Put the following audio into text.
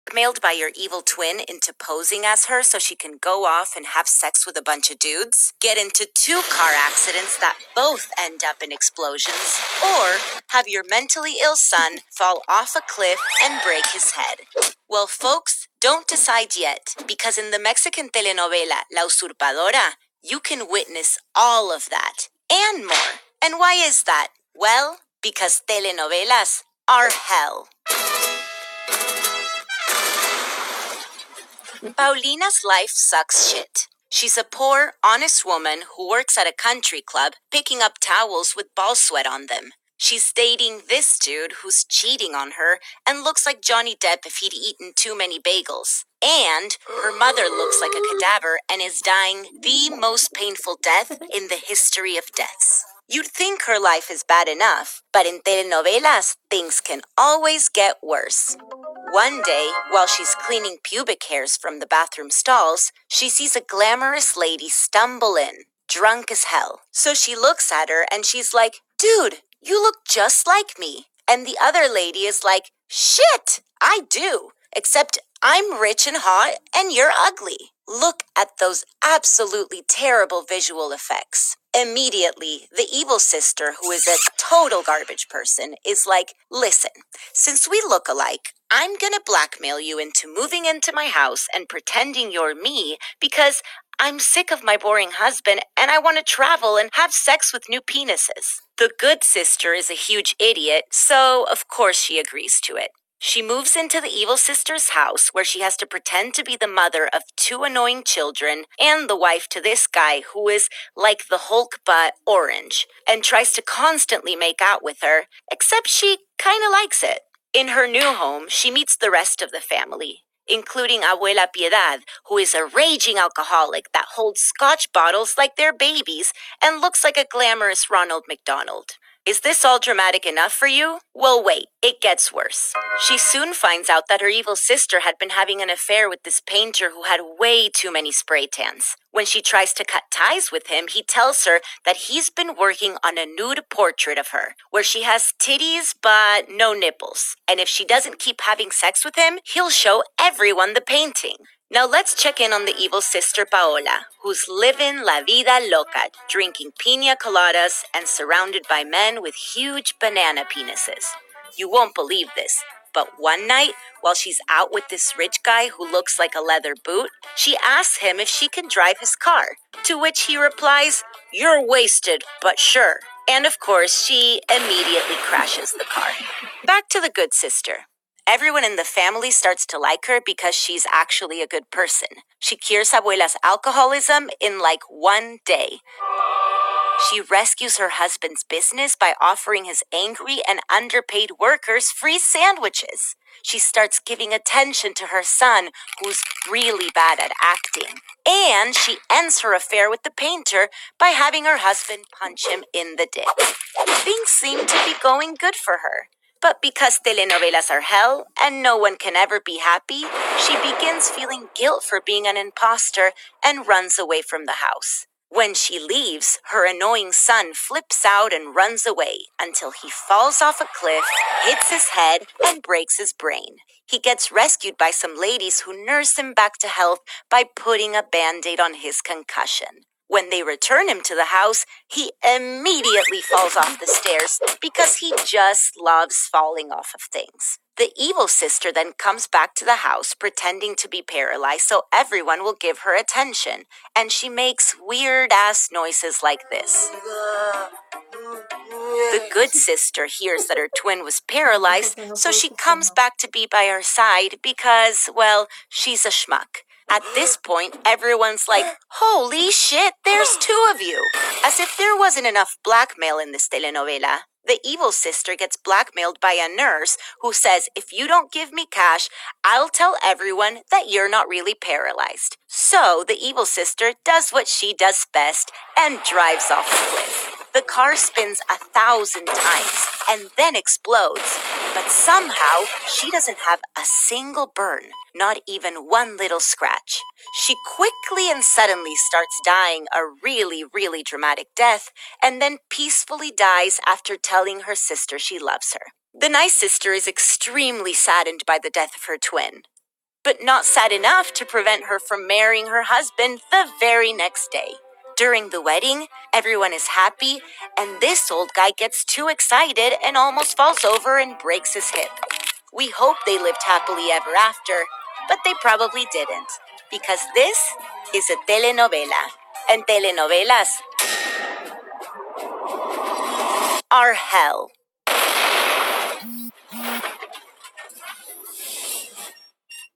blackmailed by your evil twin into posing as her so she can go off and have sex with a bunch of dudes, get into 2 car accidents that both end up in explosions, or have your mentally ill son fall off a cliff and break his head. Well, folks, don't decide yet, because in the Mexican telenovela La Usurpadora, you can witness all of that and more. And why is that? Well, because telenovelas are hell. Paulina's life sucks shit. She's a poor, honest woman who works at a country club picking up towels with ball sweat on them. She's dating this dude who's cheating on her and looks like Johnny Depp if he'd eaten too many bagels. And her mother looks like a cadaver and is dying the most painful death in the history of deaths. You'd think her life is bad enough, but in telenovelas, things can always get worse. One day, while she's cleaning pubic hairs from the bathroom stalls, she sees a glamorous lady stumble in, drunk as hell. So she looks at her and she's like, "Dude, you look just like me." And the other lady is like, "Shit, I do. Except I'm rich and hot and you're ugly." Look at those absolutely terrible visual effects. Immediately, the evil sister, who is a total garbage person, is like, "Listen, since we look alike, I'm gonna blackmail you into moving into my house and pretending you're me because I'm sick of my boring husband and I want to travel and have sex with new penises." The good sister is a huge idiot, so of course she agrees to it. She moves into the evil sister's house where she has to pretend to be the mother of 2 annoying children and the wife to this guy who is like the Hulk but orange and tries to constantly make out with her, except she kind of likes it. In her new home, she meets the rest of the family, including Abuela Piedad, who is a raging alcoholic that holds scotch bottles like they're babies and looks like a glamorous Ronald McDonald. Is this all dramatic enough for you? Well, wait, it gets worse. She soon finds out that her evil sister had been having an affair with this painter who had way too many spray tans. When she tries to cut ties with him, he tells her that he's been working on a nude portrait of her, where she has titties but no nipples. And if she doesn't keep having sex with him, he'll show everyone the painting. Now let's check in on the evil sister Paola, who's living la vida loca, drinking piña coladas and surrounded by men with huge banana penises. You won't believe this, but one night, while she's out with this rich guy who looks like a leather boot, she asks him if she can drive his car, to which he replies, "You're wasted, but sure." And of course, she immediately crashes the car. Back to the good sister. Everyone in the family starts to like her because she's actually a good person. She cures Abuela's alcoholism in like 1 day. She rescues her husband's business by offering his angry and underpaid workers free sandwiches. She starts giving attention to her son, who's really bad at acting. And she ends her affair with the painter by having her husband punch him in the dick. Things seem to be going good for her. But because telenovelas are hell and no one can ever be happy, she begins feeling guilt for being an imposter and runs away from the house. When she leaves, her annoying son flips out and runs away until he falls off a cliff, hits his head, and breaks his brain. He gets rescued by some ladies who nurse him back to health by putting a Band-Aid on his concussion. When they return him to the house, he immediately falls off the stairs because he just loves falling off of things. The evil sister then comes back to the house pretending to be paralyzed so everyone will give her attention, and she makes weird-ass noises like this. The good sister hears that her twin was paralyzed, so she comes back to be by her side because, well, she's a schmuck. At this point, everyone's like, "Holy shit, there's 2 of you!" As if there wasn't enough blackmail in this telenovela. The evil sister gets blackmailed by a nurse who says, "If you don't give me cash, I'll tell everyone that you're not really paralyzed." So the evil sister does what she does best and drives off the cliff. The car spins 1,000 times and then explodes. But somehow, she doesn't have a single burn, not even one little scratch. She quickly and suddenly starts dying a really, really dramatic death and then peacefully dies after telling her sister she loves her. The nice sister is extremely saddened by the death of her twin. but not sad enough to prevent her from marrying her husband the very next day. During the wedding, everyone is happy, and this old guy gets too excited and almost falls over and breaks his hip. We hope they lived happily ever after, but they probably didn't, because this is a telenovela, and telenovelas are hell.